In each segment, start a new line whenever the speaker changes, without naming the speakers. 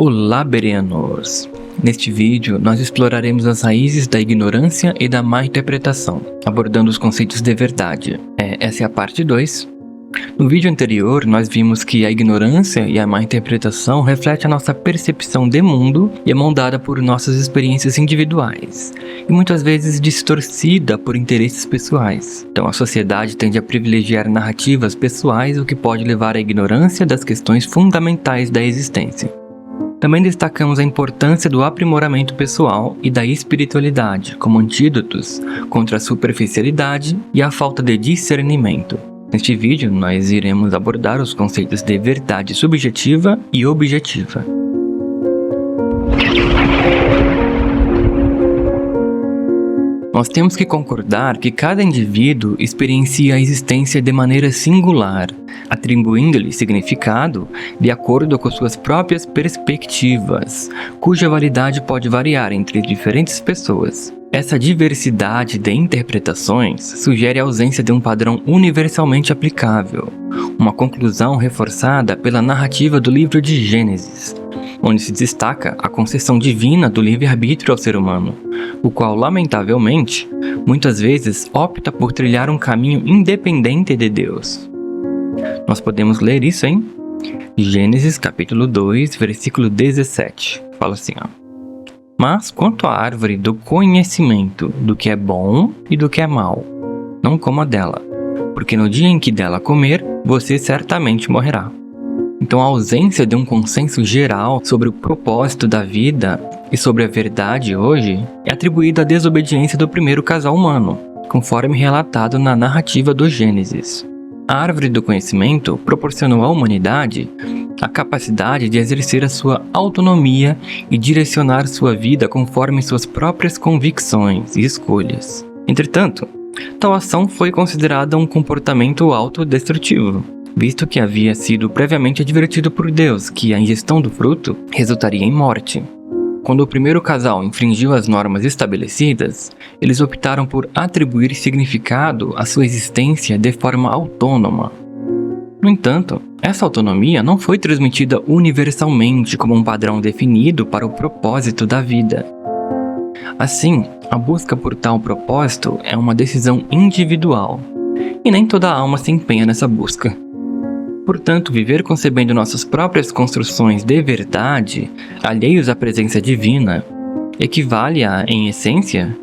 Olá, Bereanos! Neste vídeo, nós exploraremos as raízes da ignorância e da má interpretação, abordando os conceitos de verdade. Essa é a parte 2. No vídeo anterior, nós vimos que a ignorância e a má interpretação refletem a nossa percepção de mundo e é moldada por nossas experiências individuais, e muitas vezes distorcida por interesses pessoais. Então a sociedade tende a privilegiar narrativas pessoais, o que pode levar à ignorância das questões fundamentais da existência. Também destacamos a importância do aprimoramento pessoal e da espiritualidade como antídotos contra a superficialidade e a falta de discernimento. Neste vídeo, nós iremos abordar os conceitos de verdade subjetiva e objetiva. Nós temos que concordar que cada indivíduo experiencia a existência de maneira singular, atribuindo-lhe significado de acordo com suas próprias perspectivas, cuja validade pode variar entre diferentes pessoas. Essa diversidade de interpretações sugere a ausência de um padrão universalmente aplicável, uma conclusão reforçada pela narrativa do livro de Gênesis, onde se destaca a concessão divina do livre-arbítrio ao ser humano, o qual, lamentavelmente, muitas vezes opta por trilhar um caminho independente de Deus. Nós podemos ler isso em Gênesis capítulo 2, versículo 17. Fala assim, Mas quanto à árvore do conhecimento do que é bom e do que é mal, não coma dela, porque no dia em que dela comer, você certamente morrerá. Então a ausência de um consenso geral sobre o propósito da vida e sobre a verdade hoje é atribuída à desobediência do primeiro casal humano, conforme relatado na narrativa do Gênesis. A árvore do conhecimento proporcionou à humanidade a capacidade de exercer a sua autonomia e direcionar sua vida conforme suas próprias convicções e escolhas. Entretanto, tal ação foi considerada um comportamento autodestrutivo, visto que havia sido previamente advertido por Deus que a ingestão do fruto resultaria em morte. Quando o primeiro casal infringiu as normas estabelecidas, eles optaram por atribuir significado à sua existência de forma autônoma. No entanto, essa autonomia não foi transmitida universalmente como um padrão definido para o propósito da vida. Assim, a busca por tal propósito é uma decisão individual, e nem toda alma se empenha nessa busca. Portanto, viver concebendo nossas próprias construções de verdade, alheios à presença divina, equivale a, em essência,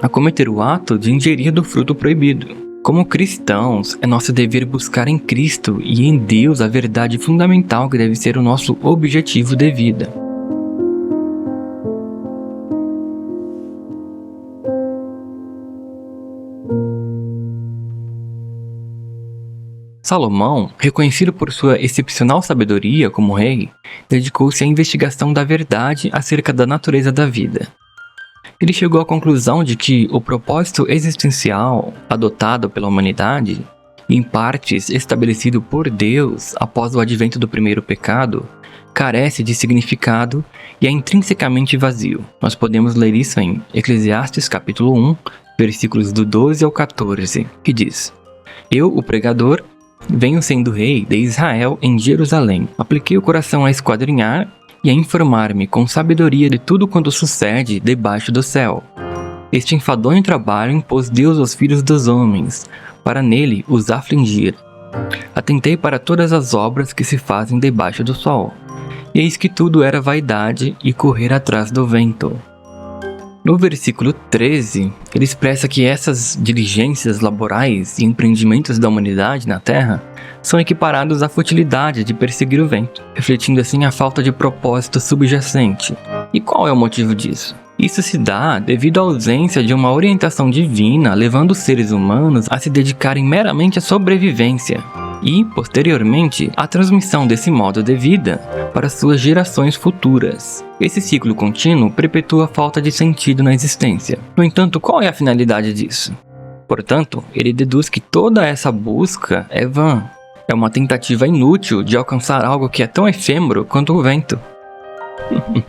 a cometer o ato de ingerir do fruto proibido. Como cristãos, é nosso dever buscar em Cristo e em Deus a verdade fundamental que deve ser o nosso objetivo de vida. Salomão, reconhecido por sua excepcional sabedoria como rei, dedicou-se à investigação da verdade acerca da natureza da vida. Ele chegou à conclusão de que o propósito existencial adotado pela humanidade, em partes estabelecido por Deus após o advento do primeiro pecado, carece de significado e é intrinsecamente vazio. Nós podemos ler isso em Eclesiastes capítulo 1, versículos do 12 ao 14, que diz: Eu, o pregador, venho sendo rei de Israel em Jerusalém. Apliquei o coração a esquadrinhar e a informar-me com sabedoria de tudo quanto sucede debaixo do céu. Este enfadonho trabalho impôs Deus aos filhos dos homens, para nele os afligir. Atentei para todas as obras que se fazem debaixo do sol, e eis que tudo era vaidade e correr atrás do vento. No versículo 13, ele expressa que essas diligências laborais e empreendimentos da humanidade na Terra são equiparados à futilidade de perseguir o vento, refletindo assim a falta de propósito subjacente. E qual é o motivo disso? Isso se dá devido à ausência de uma orientação divina, levando os seres humanos a se dedicarem meramente à sobrevivência e, posteriormente, à transmissão desse modo de vida para suas gerações futuras. Esse ciclo contínuo perpetua a falta de sentido na existência. No entanto, qual é a finalidade disso? Portanto, ele deduz que toda essa busca é vã. É uma tentativa inútil de alcançar algo que é tão efêmero quanto o vento.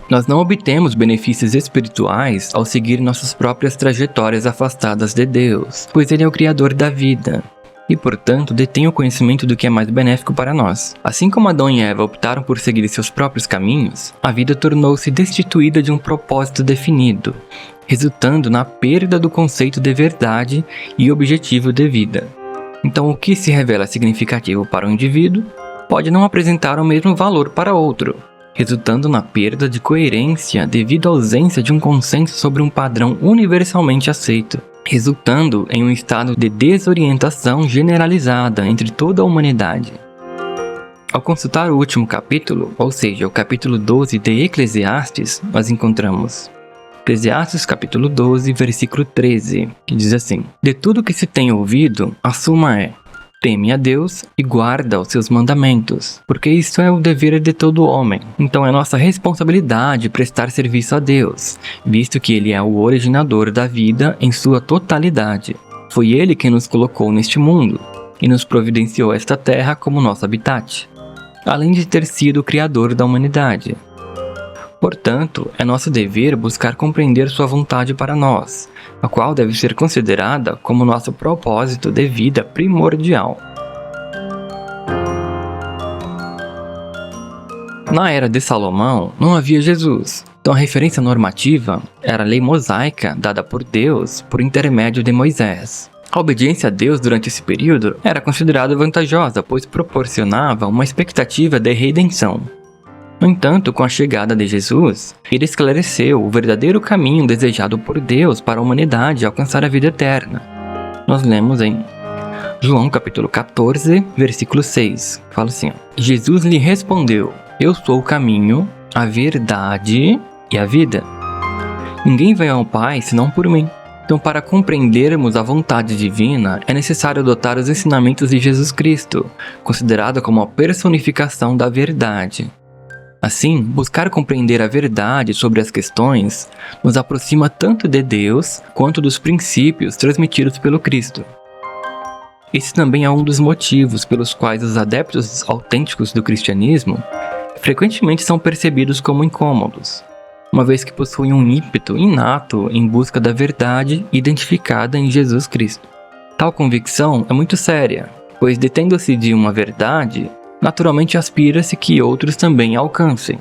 Nós não obtemos benefícios espirituais ao seguir nossas próprias trajetórias afastadas de Deus, pois Ele é o Criador da vida. e, portanto, detêm o conhecimento do que é mais benéfico para nós. Assim como Adão e Eva optaram por seguir seus próprios caminhos, a vida tornou-se destituída de um propósito definido, resultando na perda do conceito de verdade e objetivo de vida. Então, o que se revela significativo para um indivíduo pode não apresentar o mesmo valor para outro, resultando na perda de coerência devido à ausência de um consenso sobre um padrão universalmente aceito, resultando em um estado de desorientação generalizada entre toda a humanidade. Ao consultar o último capítulo, ou seja, o capítulo 12 de Eclesiastes, nós encontramos Eclesiastes capítulo 12, versículo 13, que diz assim: De tudo que se tem ouvido, a suma é: teme a Deus e guarda os seus mandamentos, porque isso é o dever de todo homem. Então é nossa responsabilidade prestar serviço a Deus, visto que Ele é o originador da vida em sua totalidade. Foi Ele quem nos colocou neste mundo e nos providenciou esta terra como nosso habitat, além de ter sido o criador da humanidade. Portanto, é nosso dever buscar compreender sua vontade para nós, a qual deve ser considerada como nosso propósito de vida primordial. Na era de Salomão, não havia Jesus, então a referência normativa era a lei mosaica dada por Deus por intermédio de Moisés. A obediência a Deus durante esse período era considerada vantajosa, pois proporcionava uma expectativa de redenção. No entanto, com a chegada de Jesus, ele esclareceu o verdadeiro caminho desejado por Deus para a humanidade alcançar a vida eterna. Nós lemos em João capítulo 14, versículo 6, fala assim: Jesus lhe respondeu: Eu sou o caminho, a verdade e a vida. Ninguém vai ao Pai senão por mim. Então, para compreendermos a vontade divina, é necessário adotar os ensinamentos de Jesus Cristo, considerado como a personificação da verdade. Assim, buscar compreender a verdade sobre as questões nos aproxima tanto de Deus quanto dos princípios transmitidos pelo Cristo. Esse também é um dos motivos pelos quais os adeptos autênticos do cristianismo frequentemente são percebidos como incômodos, uma vez que possuem um ímpeto inato em busca da verdade identificada em Jesus Cristo. Tal convicção é muito séria, pois detendo-se de uma verdade, naturalmente aspira-se que outros também alcancem,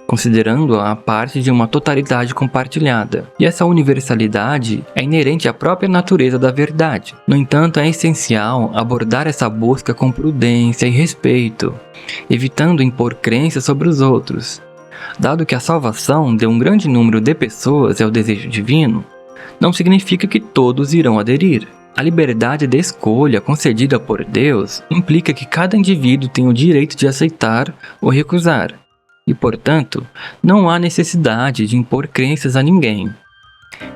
considerando-a parte de uma totalidade compartilhada. E essa universalidade é inerente à própria natureza da verdade. No entanto, é essencial abordar essa busca com prudência e respeito, evitando impor crenças sobre os outros. Dado que a salvação de um grande número de pessoas é o desejo divino, não significa que todos irão aderir. A liberdade de escolha concedida por Deus implica que cada indivíduo tem o direito de aceitar ou recusar, e, portanto, não há necessidade de impor crenças a ninguém.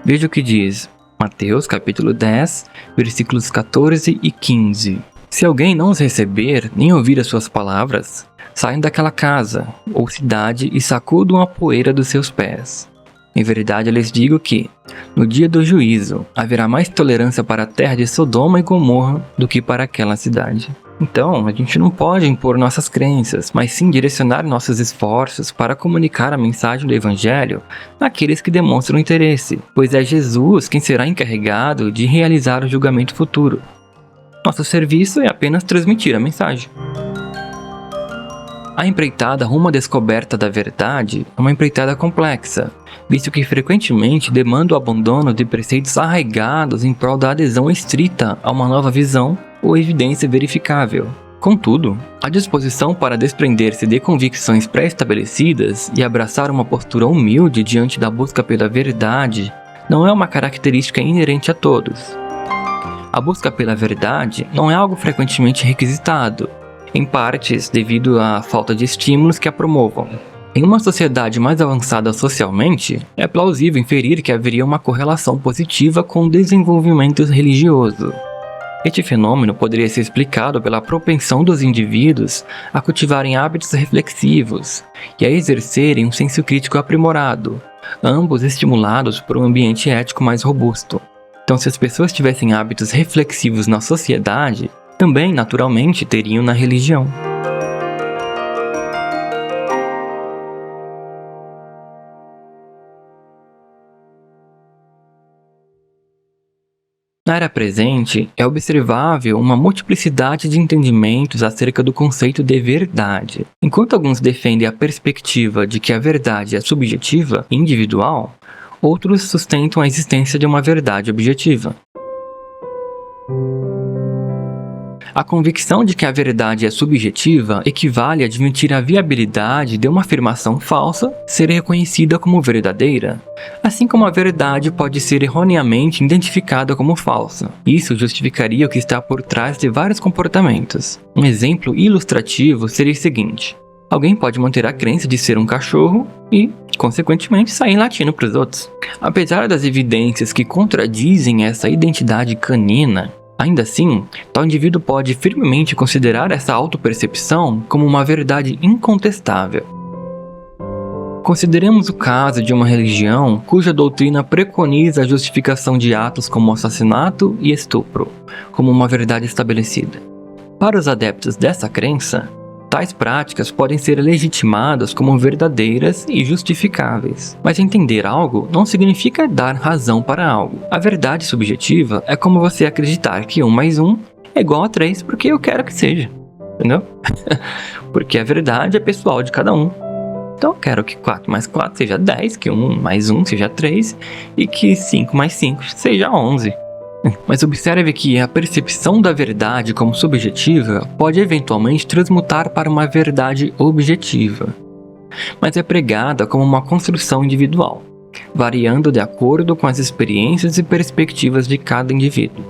Veja o que diz Mateus capítulo 10, versículos 14 e 15. Se alguém não os receber, nem ouvir as suas palavras, saiam daquela casa ou cidade e sacudam a poeira dos seus pés. Em verdade, eu lhes digo que, no dia do juízo, haverá mais tolerância para a terra de Sodoma e Gomorra do que para aquela cidade. Então, a gente não pode impor nossas crenças, mas sim direcionar nossos esforços para comunicar a mensagem do Evangelho àqueles que demonstram interesse, pois é Jesus quem será encarregado de realizar o julgamento futuro. Nosso serviço é apenas transmitir a mensagem. A empreitada rumo à descoberta da verdade é uma empreitada complexa, visto que frequentemente demanda o abandono de preceitos arraigados em prol da adesão estrita a uma nova visão ou evidência verificável. Contudo, a disposição para desprender-se de convicções pré-estabelecidas e abraçar uma postura humilde diante da busca pela verdade não é uma característica inerente a todos. A busca pela verdade não é algo frequentemente requisitado, em partes devido à falta de estímulos que a promovam. Em uma sociedade mais avançada socialmente, é plausível inferir que haveria uma correlação positiva com o desenvolvimento religioso. Este fenômeno poderia ser explicado pela propensão dos indivíduos a cultivarem hábitos reflexivos e a exercerem um senso crítico aprimorado, ambos estimulados por um ambiente ético mais robusto. Então, se as pessoas tivessem hábitos reflexivos na sociedade, também, naturalmente, teriam na religião. Na era presente, é observável uma multiplicidade de entendimentos acerca do conceito de verdade. Enquanto alguns defendem a perspectiva de que a verdade é subjetiva e individual, outros sustentam a existência de uma verdade objetiva. A convicção de que a verdade é subjetiva equivale a admitir a viabilidade de uma afirmação falsa ser reconhecida como verdadeira, assim como a verdade pode ser erroneamente identificada como falsa. Isso justificaria o que está por trás de vários comportamentos. Um exemplo ilustrativo seria o seguinte: alguém pode manter a crença de ser um cachorro e, consequentemente, sair latindo para os outros. Apesar das evidências que contradizem essa identidade canina, ainda assim, tal indivíduo pode firmemente considerar essa autopercepção como uma verdade incontestável. Consideremos o caso de uma religião cuja doutrina preconiza a justificação de atos como assassinato e estupro, como uma verdade estabelecida. Para os adeptos dessa crença, tais práticas podem ser legitimadas como verdadeiras e justificáveis. Mas entender algo não significa dar razão para algo. A verdade subjetiva é como você acreditar que 1 mais 1 é igual a 3 porque eu quero que seja. Entendeu? Porque a verdade é pessoal de cada um. Então eu quero que 4 mais 4 seja 10, que 1 mais 1 seja 3 e que 5 mais 5 seja 11. Mas observe que a percepção da verdade como subjetiva pode eventualmente transmutar para uma verdade objetiva, mas é pregada como uma construção individual, variando de acordo com as experiências e perspectivas de cada indivíduo.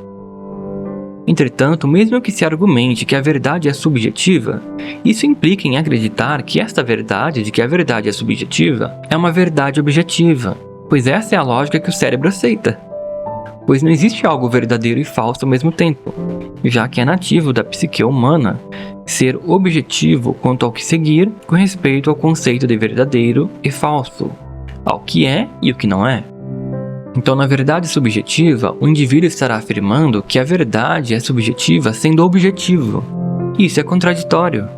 Entretanto, mesmo que se argumente que a verdade é subjetiva, isso implica em acreditar que esta verdade de que a verdade é subjetiva é uma verdade objetiva, pois essa é a lógica que o cérebro aceita. Pois não existe algo verdadeiro e falso ao mesmo tempo, já que é nativo da psique humana ser objetivo quanto ao que seguir com respeito ao conceito de verdadeiro e falso, ao que é e o que não é. Então, na verdade subjetiva, o indivíduo estará afirmando que a verdade é subjetiva sendo objetivo. Isso é contraditório.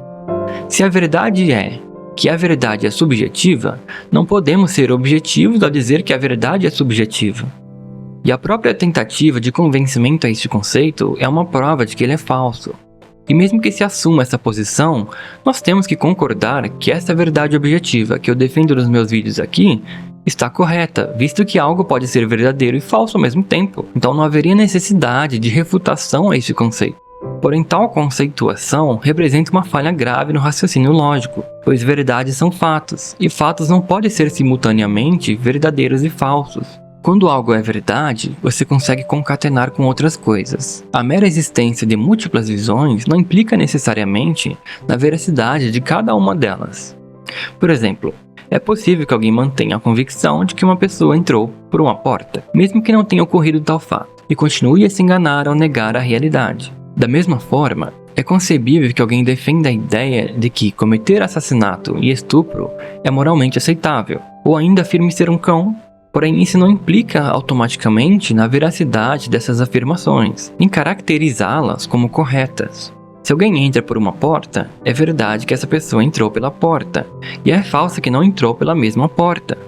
Se a verdade é que a verdade é subjetiva, não podemos ser objetivos ao dizer que a verdade é subjetiva. E a própria tentativa de convencimento a este conceito é uma prova de que ele é falso. E mesmo que se assuma essa posição, nós temos que concordar que essa verdade objetiva que eu defendo nos meus vídeos aqui está correta, visto que algo pode ser verdadeiro e falso ao mesmo tempo. Então não haveria necessidade de refutação a este conceito. Porém, tal conceituação representa uma falha grave no raciocínio lógico, pois verdades são fatos, e fatos não podem ser simultaneamente verdadeiros e falsos. Quando algo é verdade, você consegue concatenar com outras coisas. A mera existência de múltiplas visões não implica necessariamente na veracidade de cada uma delas. Por exemplo, é possível que alguém mantenha a convicção de que uma pessoa entrou por uma porta, mesmo que não tenha ocorrido tal fato, e continue a se enganar ao negar a realidade. Da mesma forma, é concebível que alguém defenda a ideia de que cometer assassinato e estupro é moralmente aceitável, ou ainda afirme ser um cão. Porém, isso não implica automaticamente na veracidade dessas afirmações, em caracterizá-las como corretas. Se alguém entra por uma porta, é verdade que essa pessoa entrou pela porta, e é falso que não entrou pela mesma porta.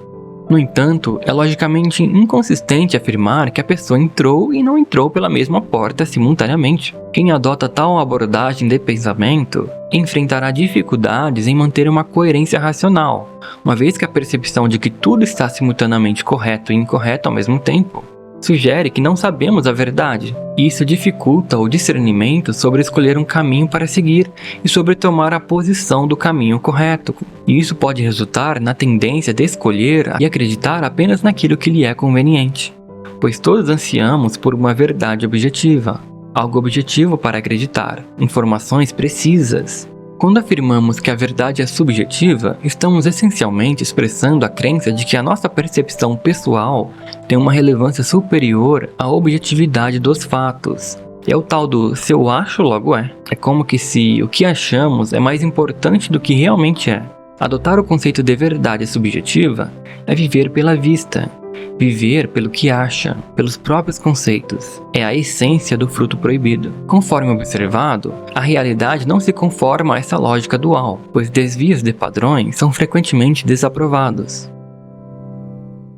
No entanto, é logicamente inconsistente afirmar que a pessoa entrou e não entrou pela mesma porta simultaneamente. Quem adota tal abordagem de pensamento enfrentará dificuldades em manter uma coerência racional, uma vez que a percepção de que tudo está simultaneamente correto e incorreto ao mesmo tempo sugere que não sabemos a verdade. Isso dificulta o discernimento sobre escolher um caminho para seguir e sobre tomar a posição do caminho correto. E isso pode resultar na tendência de escolher e acreditar apenas naquilo que lhe é conveniente. Pois todos ansiamos por uma verdade objetiva, algo objetivo para acreditar, informações precisas. Quando afirmamos que a verdade é subjetiva, estamos essencialmente expressando a crença de que a nossa percepção pessoal tem uma relevância superior à objetividade dos fatos. É o tal do se eu acho, logo é. É como que se o que achamos é mais importante do que realmente é. Adotar o conceito de verdade subjetiva é viver pela vista. Viver pelo que acha, pelos próprios conceitos, é a essência do fruto proibido. Conforme observado, a realidade não se conforma a essa lógica dual, pois desvios de padrões são frequentemente desaprovados.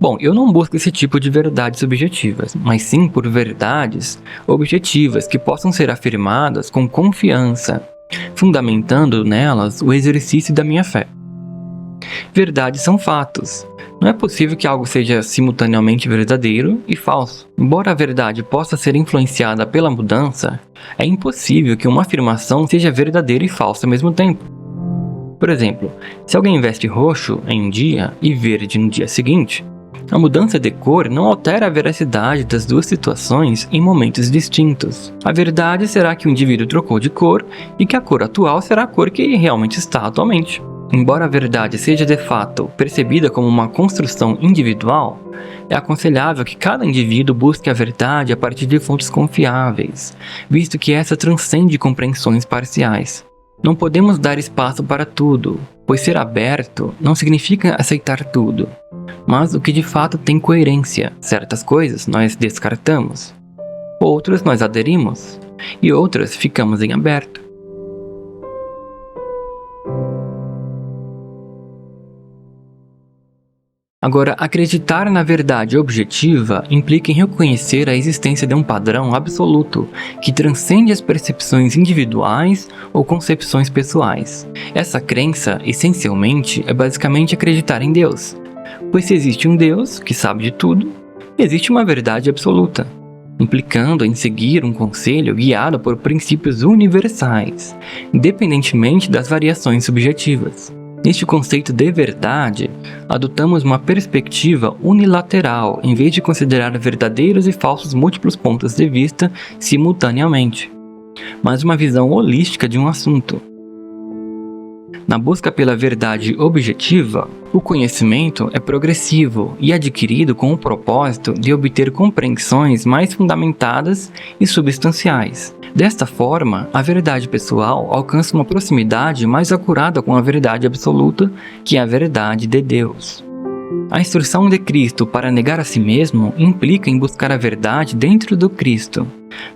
Bom, eu não busco esse tipo de verdades subjetivas, mas sim por verdades objetivas que possam ser afirmadas com confiança, fundamentando nelas o exercício da minha fé. Verdades são fatos. Não é possível que algo seja simultaneamente verdadeiro e falso. Embora a verdade possa ser influenciada pela mudança, é impossível que uma afirmação seja verdadeira e falsa ao mesmo tempo. Por exemplo, se alguém veste roxo em um dia e verde no dia seguinte, a mudança de cor não altera a veracidade das duas situações em momentos distintos. A verdade será que o indivíduo trocou de cor e que a cor atual será a cor que realmente está atualmente. Embora a verdade seja de fato percebida como uma construção individual, é aconselhável que cada indivíduo busque a verdade a partir de fontes confiáveis, visto que essa transcende compreensões parciais. Não podemos dar espaço para tudo, pois ser aberto não significa aceitar tudo, mas o que de fato tem coerência. Certas coisas nós descartamos, outras nós aderimos, e outras ficamos em aberto. Agora, acreditar na verdade objetiva implica em reconhecer a existência de um padrão absoluto que transcende as percepções individuais ou concepções pessoais. Essa crença, essencialmente, é basicamente acreditar em Deus, pois se existe um Deus que sabe de tudo, existe uma verdade absoluta, implicando em seguir um conselho guiado por princípios universais, independentemente das variações subjetivas. Neste conceito de verdade, adotamos uma perspectiva unilateral em vez de considerar verdadeiros e falsos múltiplos pontos de vista simultaneamente, mas uma visão holística de um assunto. Na busca pela verdade objetiva, o conhecimento é progressivo e adquirido com o propósito de obter compreensões mais fundamentadas e substanciais. Desta forma, a verdade pessoal alcança uma proximidade mais acurada com a verdade absoluta, que é a verdade de Deus. A instrução de Cristo para negar a si mesmo implica em buscar a verdade dentro do Cristo,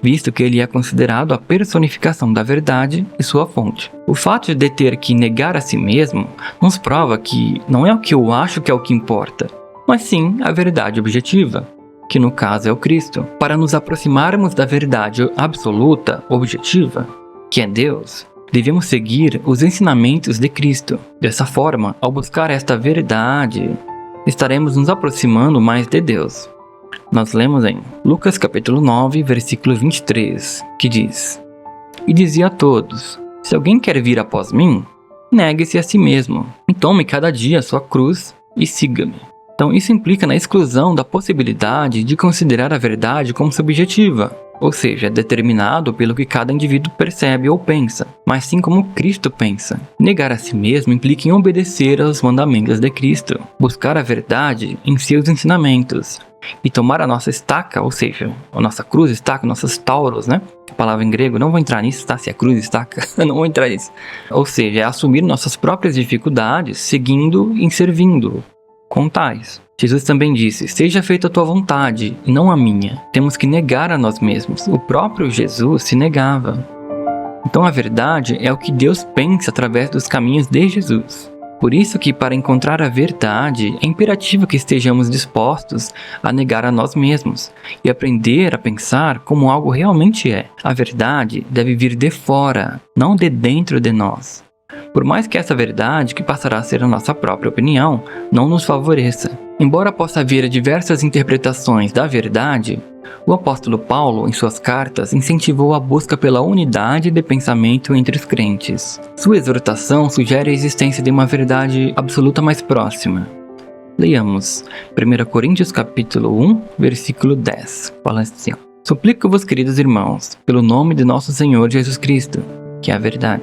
visto que ele é considerado a personificação da verdade e sua fonte. O fato de ter que negar a si mesmo nos prova que não é o que eu acho que é o que importa, mas sim a verdade objetiva, que no caso é o Cristo. Para nos aproximarmos da verdade absoluta, objetiva, que é Deus, devemos seguir os ensinamentos de Cristo. Dessa forma, ao buscar esta verdade, estaremos nos aproximando mais de Deus. Nós lemos em Lucas capítulo 9, versículo 23, que diz: E dizia a todos: Se alguém quer vir após mim, negue-se a si mesmo, e tome cada dia a sua cruz e siga-me. Então isso implica na exclusão da possibilidade de considerar a verdade como subjetiva, ou seja, determinado pelo que cada indivíduo percebe ou pensa, mas sim como Cristo pensa. Negar a si mesmo implica em obedecer aos mandamentos de Cristo, buscar a verdade em seus ensinamentos, e tomar a nossa estaca, ou seja, a nossa cruz, estaca, nossas tauros, né? A palavra em grego, não vou entrar nisso, tá? Se é cruz, estaca, não vou entrar nisso. Ou seja, é assumir nossas próprias dificuldades, seguindo e servindo com tais. Jesus também disse: Seja feita a tua vontade, e não a minha. Temos que negar a nós mesmos. O próprio Jesus se negava. Então a verdade é o que Deus pensa através dos caminhos de Jesus. Por isso que, para encontrar a verdade, é imperativo que estejamos dispostos a negar a nós mesmos e aprender a pensar como algo realmente é. A verdade deve vir de fora, não de dentro de nós. Por mais que essa verdade, que passará a ser a nossa própria opinião, não nos favoreça. Embora possa haver diversas interpretações da verdade, o apóstolo Paulo, em suas cartas, incentivou a busca pela unidade de pensamento entre os crentes. Sua exortação sugere a existência de uma verdade absoluta mais próxima. Leiamos 1 Coríntios capítulo 1, versículo 10. Fala assim: Suplico-vos, queridos irmãos, pelo nome de nosso Senhor Jesus Cristo, que é a verdade,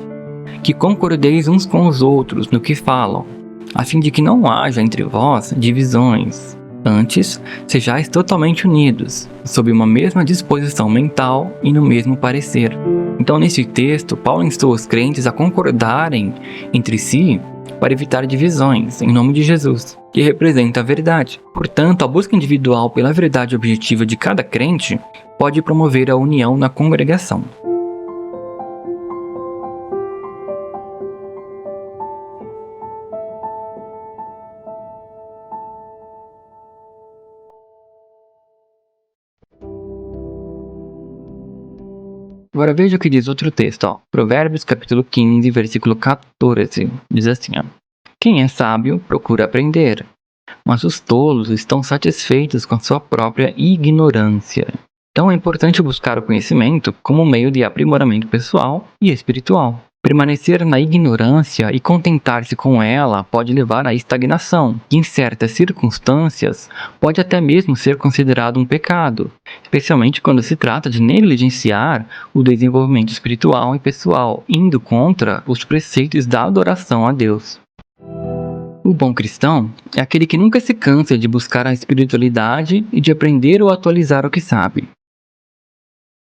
que concordeis uns com os outros no que falam, a fim de que não haja entre vós divisões. Antes, sejais totalmente unidos, sob uma mesma disposição mental e no mesmo parecer. Então, nesse texto, Paulo instou os crentes a concordarem entre si para evitar divisões, em nome de Jesus, que representa a verdade. Portanto, a busca individual pela verdade objetiva de cada crente pode promover a união na congregação. Agora veja o que diz outro texto, ó. Provérbios capítulo 15, versículo 14. Diz assim, ó. Quem é sábio procura aprender, mas os tolos estão satisfeitos com a sua própria ignorância. Então é importante buscar o conhecimento como meio de aprimoramento pessoal e espiritual. Permanecer na ignorância e contentar-se com ela pode levar à estagnação, que em certas circunstâncias pode até mesmo ser considerado um pecado, especialmente quando se trata de negligenciar o desenvolvimento espiritual e pessoal, indo contra os preceitos da adoração a Deus. O bom cristão é aquele que nunca se cansa de buscar a espiritualidade e de aprender ou atualizar o que sabe.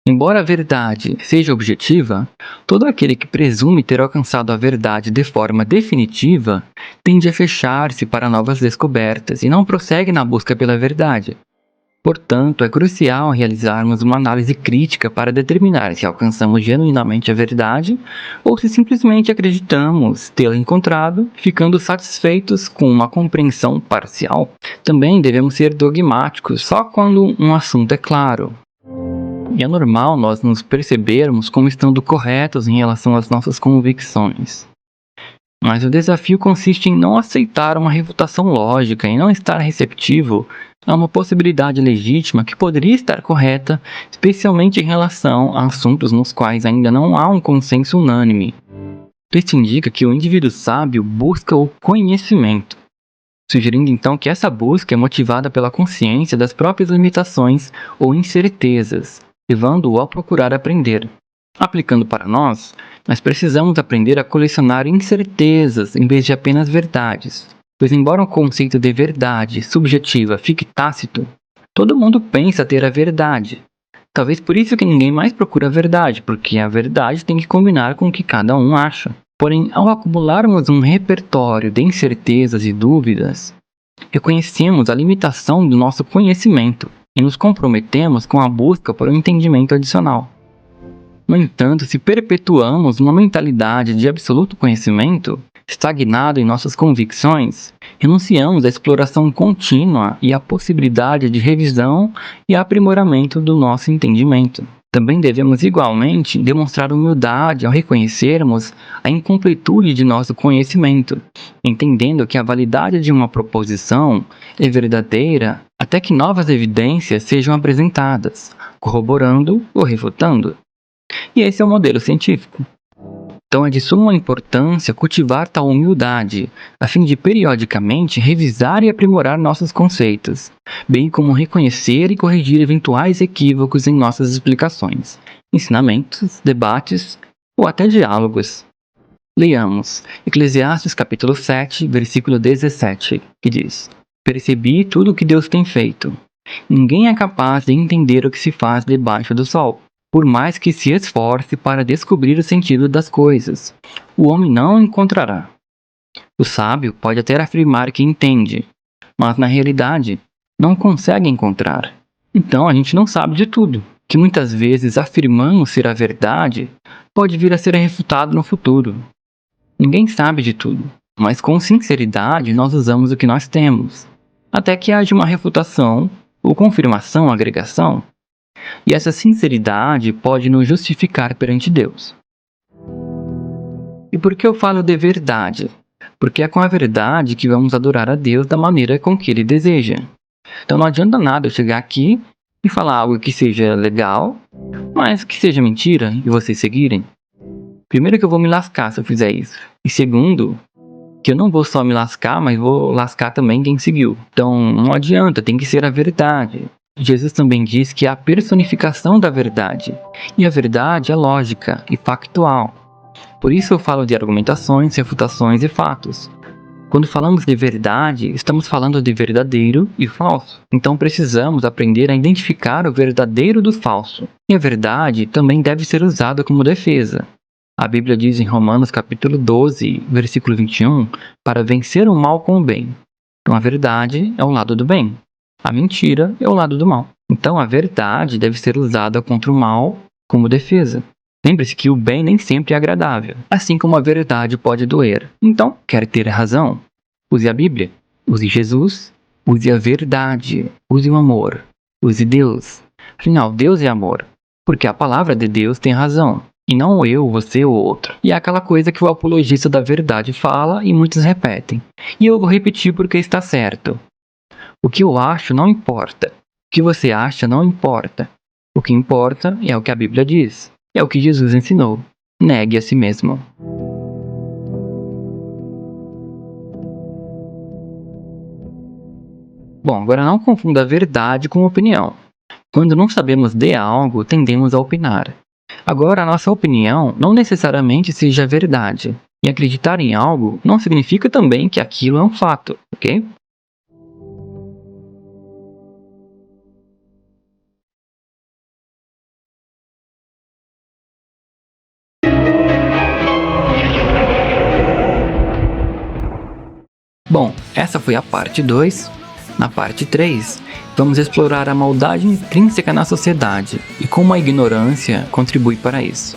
Embora a verdade seja objetiva, todo aquele que presume ter alcançado a verdade de forma definitiva tende a fechar-se para novas descobertas e não prossegue na busca pela verdade. Portanto, é crucial realizarmos uma análise crítica para determinar se alcançamos genuinamente a verdade ou se simplesmente acreditamos tê-la encontrado, ficando satisfeitos com uma compreensão parcial. Também devemos ser dogmáticos só quando um assunto é claro. E é normal nós nos percebermos como estando corretos em relação às nossas convicções. Mas o desafio consiste em não aceitar uma refutação lógica e não estar receptivo a uma possibilidade legítima que poderia estar correta, especialmente em relação a assuntos nos quais ainda não há um consenso unânime. Isso indica que o indivíduo sábio busca o conhecimento, sugerindo então que essa busca é motivada pela consciência das próprias limitações ou incertezas, levando-o a procurar aprender. Aplicando para nós precisamos aprender a colecionar incertezas em vez de apenas verdades, pois embora o conceito de verdade subjetiva fique tácito, todo mundo pensa ter a verdade. Talvez por isso que ninguém mais procura a verdade, porque a verdade tem que combinar com o que cada um acha. Porém, ao acumularmos um repertório de incertezas e dúvidas, reconhecemos a limitação do nosso conhecimento e nos comprometemos com a busca por um entendimento adicional. No entanto, se perpetuamos uma mentalidade de absoluto conhecimento, estagnado em nossas convicções, renunciamos à exploração contínua e à possibilidade de revisão e aprimoramento do nosso entendimento. Também devemos igualmente demonstrar humildade ao reconhecermos a incompletude de nosso conhecimento, entendendo que a validade de uma proposição é verdadeira até que novas evidências sejam apresentadas, corroborando ou refutando. E esse é o modelo científico. Então é de suma importância cultivar tal humildade, a fim de periodicamente revisar e aprimorar nossos conceitos, bem como reconhecer e corrigir eventuais equívocos em nossas explicações, ensinamentos, debates ou até diálogos. Leiamos Eclesiastes capítulo 7, versículo 17, que diz: Percebi tudo o que Deus tem feito. Ninguém é capaz de entender o que se faz debaixo do sol, por mais que se esforce para descobrir o sentido das coisas. O homem não encontrará. O sábio pode até afirmar que entende, mas na realidade não consegue encontrar. Então a gente não sabe de tudo, que muitas vezes afirmamos ser a verdade pode vir a ser refutado no futuro. Ninguém sabe de tudo, mas com sinceridade nós usamos o que nós temos, até que haja uma refutação ou confirmação, agregação. E essa sinceridade pode nos justificar perante Deus. E por que eu falo de verdade? Porque é com a verdade que vamos adorar a Deus da maneira com que Ele deseja. Então não adianta nada eu chegar aqui e falar algo que seja legal, mas que seja mentira e vocês seguirem. Primeiro que eu vou me lascar se eu fizer isso. E segundo, que eu não vou só me lascar, mas vou lascar também quem seguiu. Então não adianta, tem que ser a verdade. Jesus também diz que é a personificação da verdade, e a verdade é lógica e factual. Por isso eu falo de argumentações, refutações e fatos. Quando falamos de verdade, estamos falando de verdadeiro e falso. Então precisamos aprender a identificar o verdadeiro do falso. E a verdade também deve ser usada como defesa. A Bíblia diz em Romanos capítulo 12, versículo 21, para vencer o mal com o bem. Então a verdade é o lado do bem. A mentira é o lado do mal. Então a verdade deve ser usada contra o mal como defesa. Lembre-se que o bem nem sempre é agradável, assim como a verdade pode doer. Então, quer ter razão? Use a Bíblia, use Jesus, use a verdade, use o amor, use Deus. Afinal, Deus é amor. Porque a palavra de Deus tem razão, e não eu, você ou outro. E é aquela coisa que o apologista da verdade fala e muitos repetem. E eu vou repetir porque está certo. O que eu acho não importa. O que você acha não importa. O que importa é o que a Bíblia diz. É o que Jesus ensinou. Negue a si mesmo. Bom, agora não confunda a verdade com opinião. Quando não sabemos de algo, tendemos a opinar. Agora, a nossa opinião não necessariamente seja verdade. E acreditar em algo não significa também que aquilo é um fato, ok? Bom, essa foi a parte 2. Na parte 3, vamos explorar a maldade intrínseca na sociedade e como a ignorância contribui para isso.